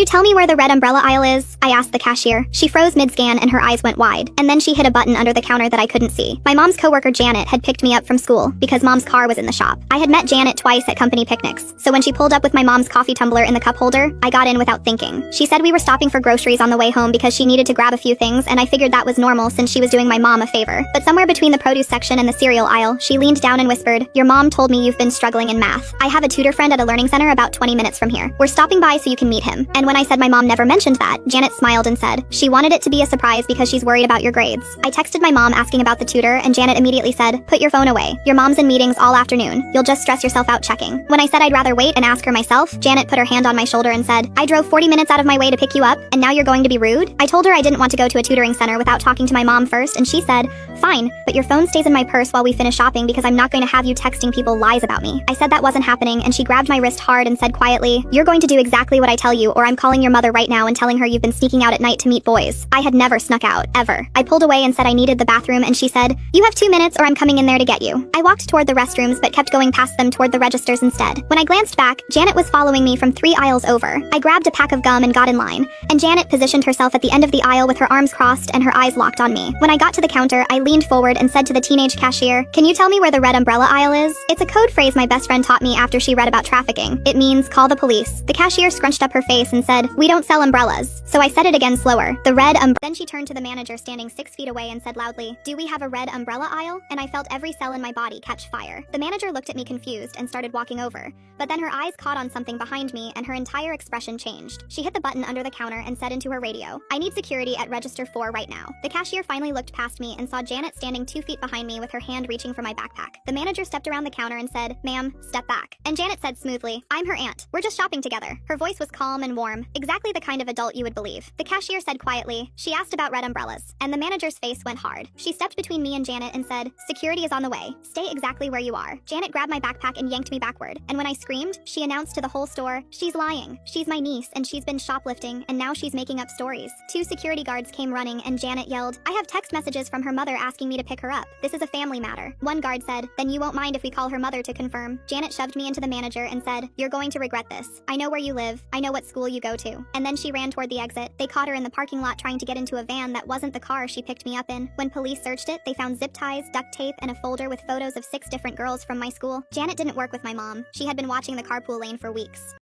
you tell me where the red umbrella aisle is? I asked the cashier. She froze mid-scan and her eyes went wide, and then she hit a button under the counter that I couldn't see. My mom's coworker Janet had picked me up from school because mom's car was in the shop. I had met Janet twice at company picnics, so when she pulled up with my mom's coffee tumbler in the cup holder, I got in without thinking. She said we were stopping for groceries on the way home because she needed to grab a few things, and I figured that was normal since she was doing my mom a favor. But somewhere between the produce section and the cereal aisle, she leaned down and whispered, "Your mom told me you've been struggling in math. I have a tutor friend at a learning center about 20 minutes from here. We're stopping by so you can meet him." And when I said my mom never mentioned that, Janet smiled and said, "She wanted it to be a surprise because she's worried about your grades." I texted my mom asking about the tutor, and Janet immediately said, "Put your phone away. Your mom's in meetings all afternoon. You'll just stress yourself out checking." When I said I'd rather wait and ask her myself, Janet put her hand on my shoulder and said, "I drove 40 minutes out of my way to pick you up, and now you're going to be rude?" I told her I didn't want to go to a tutoring center without talking to my mom first, and she said, "Fine, but your phone stays in my purse while we finish shopping because I'm not going to have you texting people lies about me." I said that wasn't happening, and she grabbed my wrist hard and said quietly, "You're going to do exactly what I tell you, or I'm calling your mother right now and telling her you've been sneaking out at night to meet boys." I had never snuck out, ever. I pulled away and said I needed the bathroom, and she said, "You have 2 minutes or I'm coming in there to get you." I walked toward the restrooms but kept going past them toward the registers instead. When I glanced back, Janet was following me from 3 aisles over. I grabbed a pack of gum and got in line, and Janet positioned herself at the end of the aisle with her arms crossed and her eyes locked on me. When I got to the counter, I leaned forward and said to the teenage cashier, "Can you tell me where the red umbrella aisle is?" It's a code phrase my best friend taught me after she read about trafficking. It means call the police. The cashier scrunched up her face and said, "We don't sell umbrellas." So I said it again slower. The red umbrella. Then she turned to the manager standing 6 feet away and said loudly, "Do we have a red umbrella aisle?" And I felt every cell in my body catch fire. The manager looked at me confused and started walking over, but then her eyes caught on something behind me and her entire expression changed. She hit the button under the counter and said into her radio, "I need security at register 4 right now." The cashier finally looked past me and saw Janet standing 2 feet behind me with her hand reaching for my backpack. The manager stepped around the counter and said, "Ma'am, step back." And Janet said smoothly, "I'm her aunt. We're just shopping together." Her voice was calm and warm, exactly the kind of adult you would believe. The cashier said quietly, "She asked about red umbrellas." And the manager's face went hard. She stepped between me and Janet and said, "Security is on the way. Stay exactly where you are." Janet grabbed my backpack and yanked me backward. And when I screamed, she announced to the whole store, "She's lying. She's my niece and she's been shoplifting and now she's making up stories." 2 security guards came running and Janet yelled, "I have text messages from her mother asking me to pick her up. This is a family matter." One guard said, "Then you won't mind if we call her mother to confirm." Janet shoved me into the manager and said, "You're going to regret this. I know where you live. I know what school you go to." And then she ran toward the exit. They caught her in the parking lot trying to get into a van that wasn't the car she picked me up in. When police searched it, they found zip ties, duct tape, and a folder with photos of 6 different girls from my school. Janet didn't work with my mom. She had been watching the carpool lane for weeks.